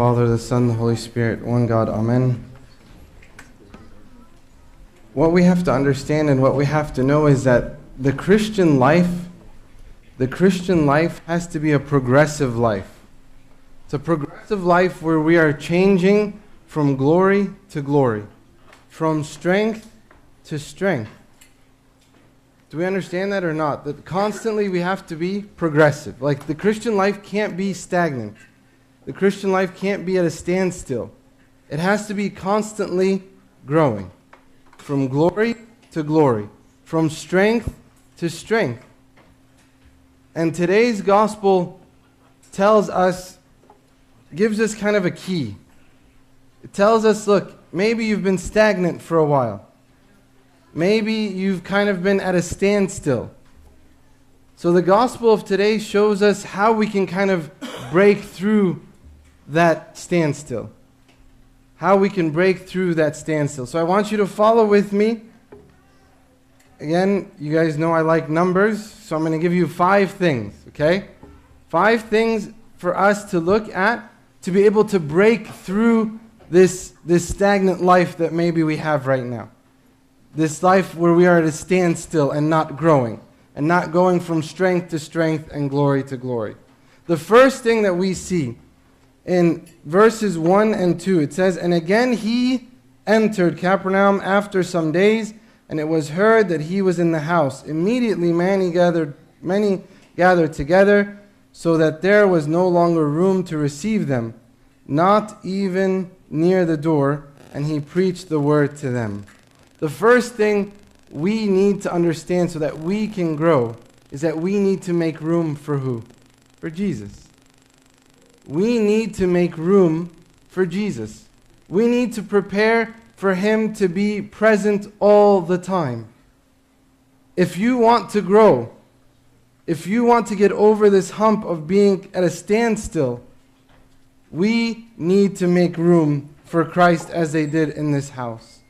Father, the Son, the Holy Spirit, one God, Amen. What we have to understand and what we have to know is that the Christian life has to be a progressive life. It's a progressive life where we are changing from glory to glory, from strength to strength. Do we understand that or not? That constantly we have to be progressive. Like the Christian life can't be stagnant. The Christian life can't be at a standstill. It has to be constantly growing. From glory to glory. From strength to strength. And today's gospel tells us, gives us kind of a key. It tells us, look, maybe you've been stagnant for a while. Maybe you've kind of been at a standstill. So the gospel of today shows us how we can kind of break through that standstill. How we can break through that standstill. So I want you to follow with me. Again, you guys know I like numbers, so I'm going to give you 5 things, okay? 5 things for us to look at to be able to break through this stagnant life that maybe we have right now. This life where we are at a standstill and not growing, and not going from strength to strength and glory to glory. The first thing that we see in verses 1 and 2, it says, "And again he entered Capernaum after some days, and it was heard that he was in the house. Immediately many gathered together, so that there was no longer room to receive them, not even near the door, and he preached the word to them." The first thing we need to understand so that we can grow is that we need to make room for who? For Jesus. We need to make room for Jesus. We need to prepare for Him to be present all the time. If you want to grow, if you want to get over this hump of being at a standstill, we need to make room for Christ as they did in this house.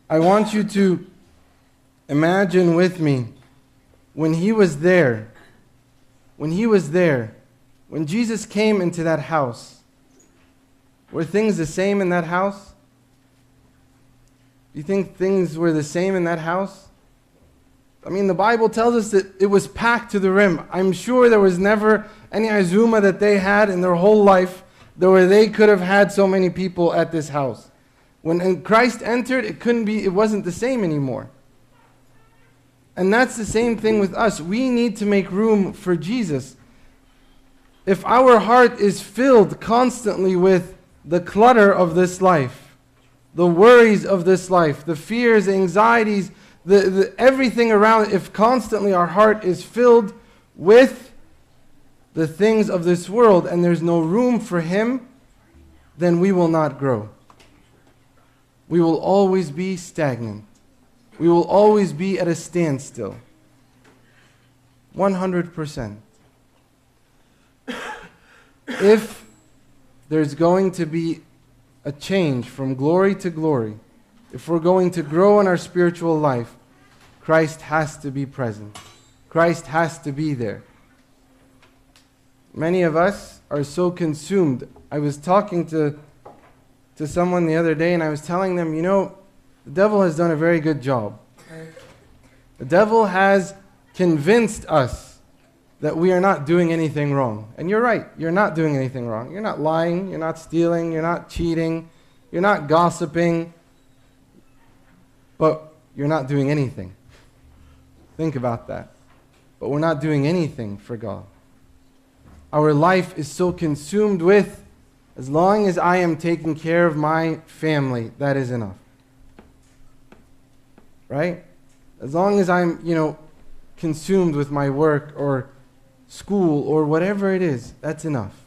I want you to imagine with me when He was there, when Jesus came into that house, were things the same in that house? Do you think things were the same in that house? I mean, the Bible tells us that it was packed to the rim. I'm sure there was never any Azuma that they had in their whole life where they could have had so many people at this house. When Christ entered, it wasn't the same anymore. And that's the same thing with us. We need to make room for Jesus. If our heart is filled constantly with the clutter of this life, the worries of this life, the fears, the anxieties, everything around it, if constantly our heart is filled with the things of this world and there's no room for Him, then we will not grow. We will always be stagnant. We will always be at a standstill. 100%. If there's going to be a change from glory to glory, if we're going to grow in our spiritual life, Christ has to be present. Christ has to be there. Many of us are so consumed. I was talking to someone the other day and I was telling them, the devil has done a very good job. The devil has convinced us that we are not doing anything wrong. And you're right, you're not doing anything wrong. You're not lying, you're not stealing, you're not cheating, you're not gossiping, but you're not doing anything. Think about that. But we're not doing anything for God. Our life is so consumed with, as long as I am taking care of my family, that is enough. Right? As long as I'm, consumed with my work or school or whatever it is, that's enough.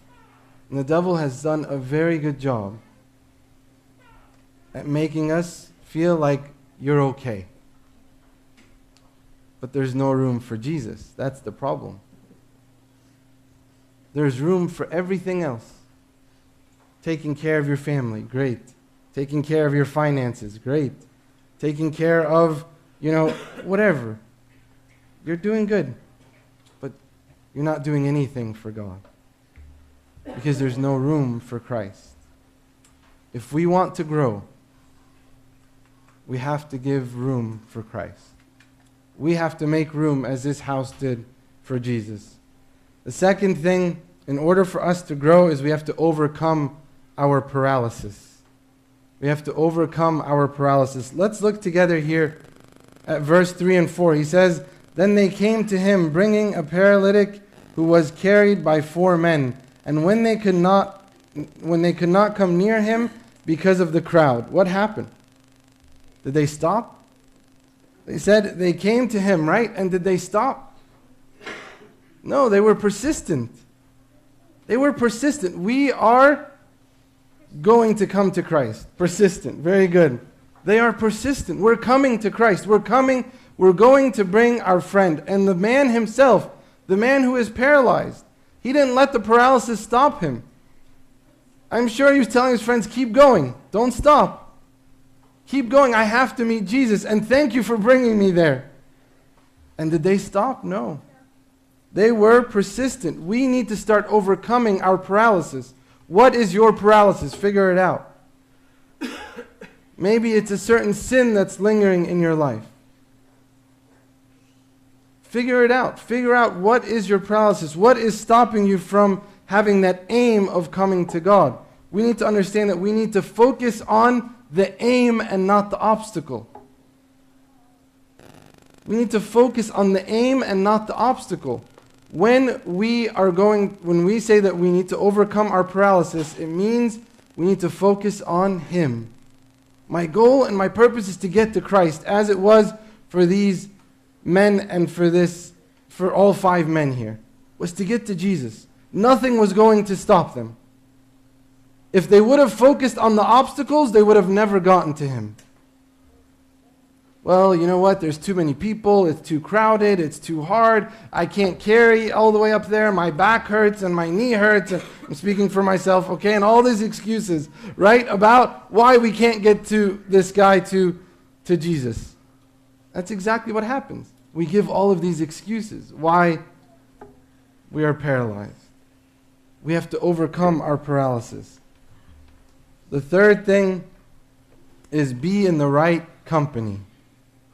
And the devil has done a very good job at making us feel like you're okay. But there's no room for Jesus. That's the problem. There's room for everything else. Taking care of your family, great. Taking care of your finances, great. Taking care of, whatever. You're doing good, but you're not doing anything for God. Because there's no room for Christ. If we want to grow, we have to give room for Christ. We have to make room as this house did for Jesus. The second thing, in order for us to grow, is we have to overcome our paralysis. We have to overcome our paralysis. Let's look together here at verse 3 and 4. He says, "Then they came to him, bringing a paralytic who was carried by 4 men. And when they could not come near him because of the crowd," what happened? Did they stop? They said they came to him, right? And did they stop? No, they were persistent. They were persistent. We are going to come to Christ. Persistent. Very good. They are persistent. We're coming to Christ. We're going to bring our friend. And the man himself, the man who is paralyzed, he didn't let the paralysis stop him. I'm sure he was telling his friends, keep going. Don't stop. Keep going. I have to meet Jesus. And thank you for bringing me there. And did they stop? No. They were persistent. We need to start overcoming our paralysis. What is your paralysis? Figure it out. Maybe it's a certain sin that's lingering in your life. Figure it out. Figure out what is your paralysis. What is stopping you from having that aim of coming to God? We need to understand that we need to focus on the aim and not the obstacle. We need to focus on the aim and not the obstacle. When we say that we need to overcome our paralysis, it means we need to focus on Him. My goal and my purpose is to get to Christ, as it was for these men and for all 5 men here, was to get to Jesus. Nothing was going to stop them. If they would have focused on the obstacles, they would have never gotten to Him. Well, you know what? There's too many people. It's too crowded. It's too hard. I can't carry all the way up there. My back hurts and my knee hurts. I'm speaking for myself, okay? And all these excuses, right? About why we can't get to this guy to Jesus. That's exactly what happens. We give all of these excuses why we are paralyzed. We have to overcome our paralysis. The third thing is be in the right company.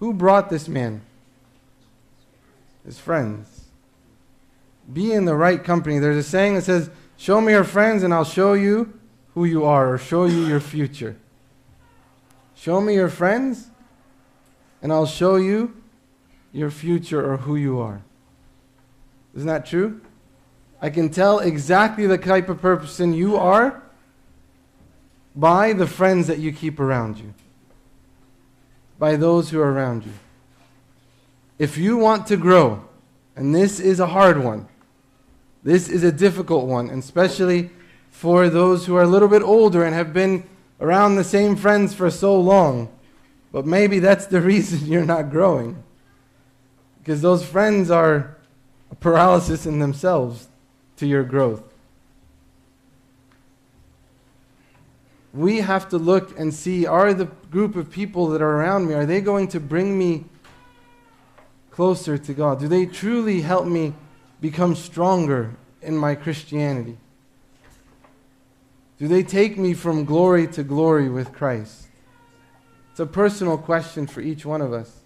Who brought this man? His friends. Be in the right company. There's a saying that says, show me your friends and I'll show you who you are, or show you your future. Show me your friends and I'll show you your future or who you are. Isn't that true? I can tell exactly the type of person you are by the friends that you keep around you. By those who are around you. If you want to grow, and this is a hard one, this is a difficult one, and especially for those who are a little bit older and have been around the same friends for so long, but maybe that's the reason you're not growing. Because those friends are a paralysis in themselves to your growth. We have to look and see, are the group of people that are around me, are they going to bring me closer to God? Do they truly help me become stronger in my Christianity? Do they take me from glory to glory with Christ? It's a personal question for each one of us.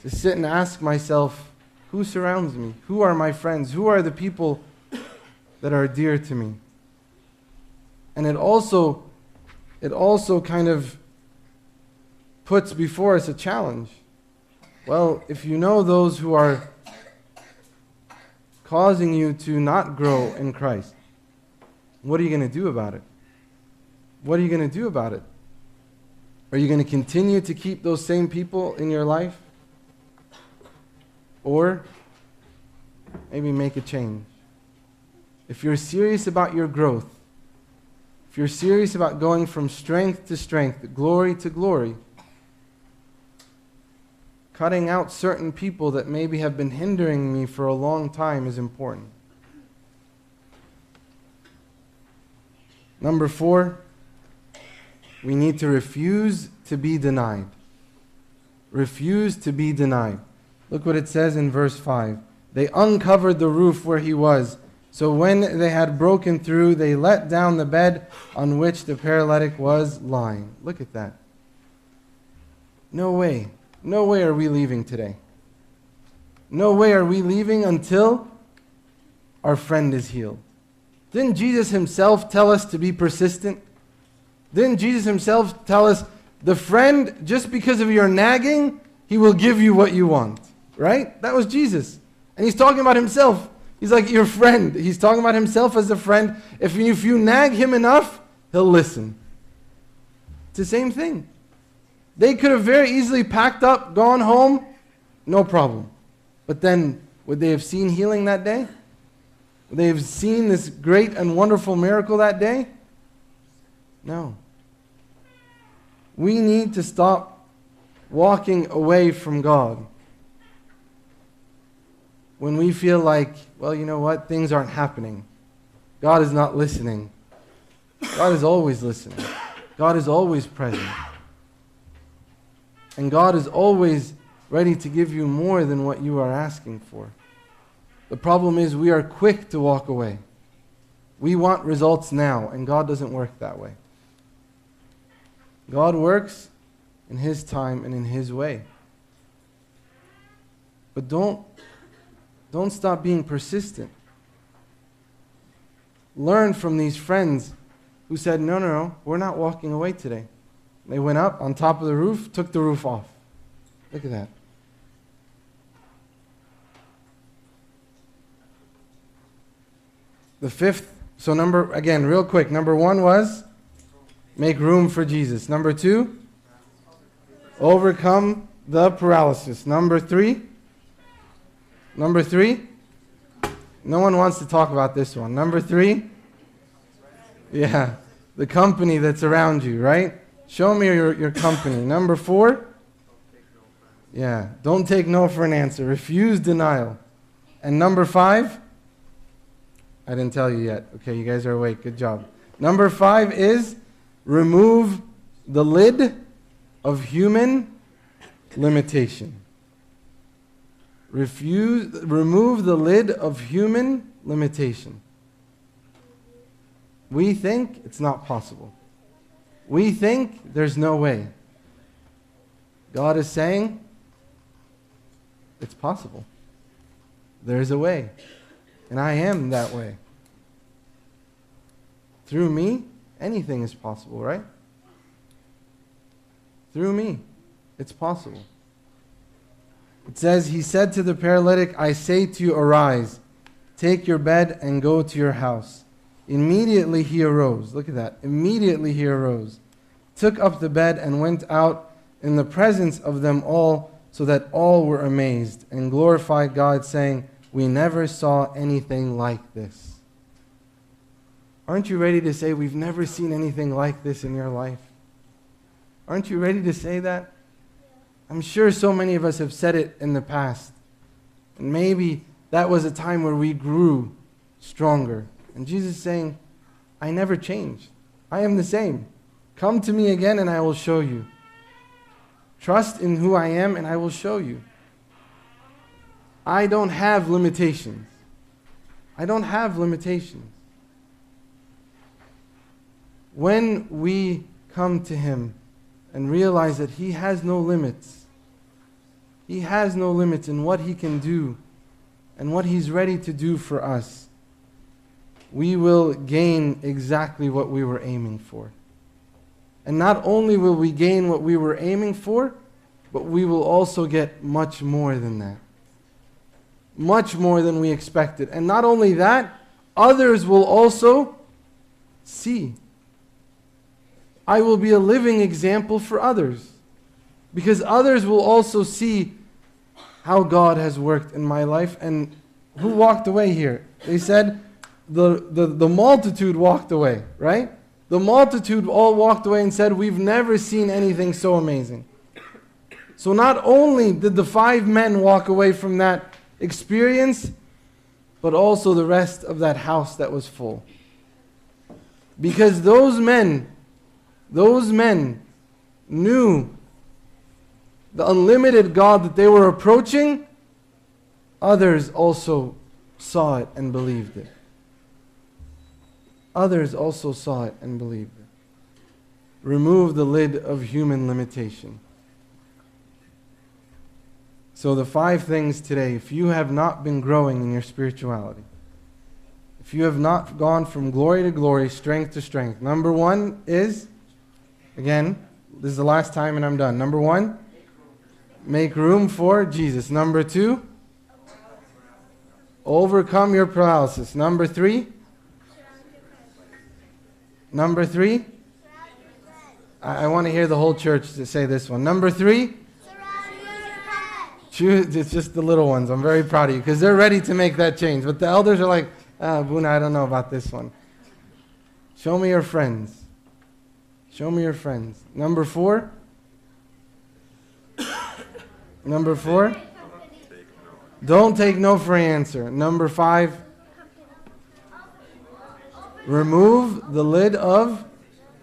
To sit and ask myself, who surrounds me? Who are my friends? Who are the people that are dear to me? And it also kind of puts before us a challenge. Well, if you know those who are causing you to not grow in Christ, what are you going to do about it? What are you going to do about it? Are you going to continue to keep those same people in your life? Or maybe make a change? If you're serious about your growth, if you're serious about going from strength to strength, glory to glory, cutting out certain people that maybe have been hindering me for a long time is important. Number 4, we need to refuse to be denied. Refuse to be denied. Look what it says in verse 5. They uncovered the roof where he was So when they had broken through, they let down the bed on which the paralytic was lying. Look at that. No way. No way are we leaving today. No way are we leaving until our friend is healed. Didn't Jesus himself tell us to be persistent? Didn't Jesus himself tell us, the friend, just because of your nagging, he will give you what you want? Right? That was Jesus. And he's talking about himself. He's like your friend. He's talking about himself as a friend. If you nag him enough, he'll listen. It's the same thing. They could have very easily packed up, gone home, no problem. But then, would they have seen healing that day? Would they have seen this great and wonderful miracle that day? No. We need to stop walking away from God when we feel like, well, you know what, things aren't happening. God is not listening. God is always listening. God is always present. And God is always ready to give you more than what you are asking for. The problem is we are quick to walk away. We want results now, and God doesn't work that way. God works in His time and in His way. But don't stop being persistent. Learn from these friends who said, no, we're not walking away today. They went up on top of the roof, took the roof off. Look at that. The fifth, again, real quick. Number 1 was make room for Jesus. Number 2, overcome the paralysis. Number 3, no one wants to talk about this one. Number 3, the company that's around you, right? Show me your company. Number 4, don't take no for an answer. Refuse denial. And number 5, I didn't tell you yet. Okay, you guys are awake. Good job. Number 5 is remove the lid of human limitation. Remove the lid of human limitation. We think it's not possible. We think there's no way. God is saying it's possible. There's a way. And I am that way. Through me, anything is possible, right? Through me, it's possible. It says, He said to the paralytic, I say to you, arise, take your bed and go to your house. Immediately he arose. Look at that. Immediately he arose, took up the bed and went out in the presence of them all, so that all were amazed and glorified God, saying, we never saw anything like this. Aren't you ready to say, we've never seen anything like this in your life? Aren't you ready to say that? I'm sure so many of us have said it in the past. And maybe that was a time where we grew stronger. And Jesus is saying, I never changed. I am the same. Come to me again and I will show you. Trust in who I am and I will show you. I don't have limitations. I don't have limitations. When we come to Him and realize that He has no limits, He has no limits in what He can do and what He's ready to do for us, we will gain exactly what we were aiming for. And not only will we gain what we were aiming for, but we will also get much more than that. Much more than we expected. And not only that, others will also see. I will be a living example for others. Because others will also see how God has worked in my life. And who walked away here? They said the multitude walked away, right? The multitude all walked away and said, we've never seen anything so amazing. So not only did the 5 men walk away from that experience, but also the rest of that house that was full. Because those men knew the unlimited God that they were approaching. Others also saw it and believed it. others also saw it and believed it. Remove the lid of human limitation. So the 5 things today, if you have not been growing in your spirituality, if you have not gone from glory to glory, strength to strength, number 1 is, again, this is the last time and I'm done. Number 1, make room for Jesus. Number 2, overcome your paralysis. Number 3, I want to hear the whole church to say this one. Number 3, choose, it's just the little ones. I'm very proud of you because they're ready to make that change. But the elders are like, Buna, I don't know about this one. Show me your friends. Show me your friends. Number 4. Number 4. Don't take no for an answer. Number 5. Remove the lid of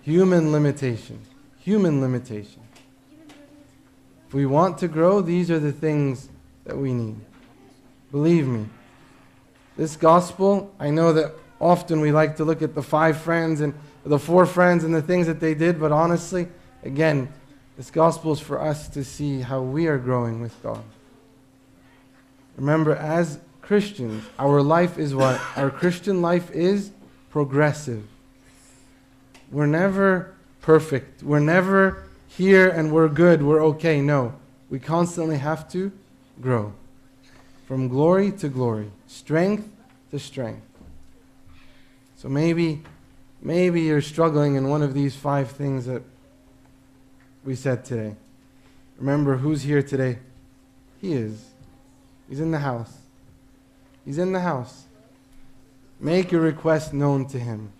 human limitation. Human limitation. If we want to grow, these are the things that we need. Believe me. This gospel, I know that often we like to look at the 5 friends and the 4 friends and the things that they did, but honestly, again, this gospel is for us to see how we are growing with God. Remember, as Christians, our life is what? Our Christian life is progressive. We're never perfect. We're never here and we're good, we're okay. No, we constantly have to grow. From glory to glory, strength to strength. So maybe you're struggling in one of these 5 things that we said today. Remember, who's here today? He is. He's in the house. He's in the house. Make your request known to Him.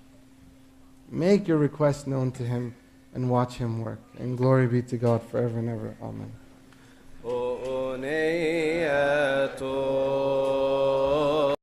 Make your request known to Him and watch Him work. And glory be to God forever and ever. Amen.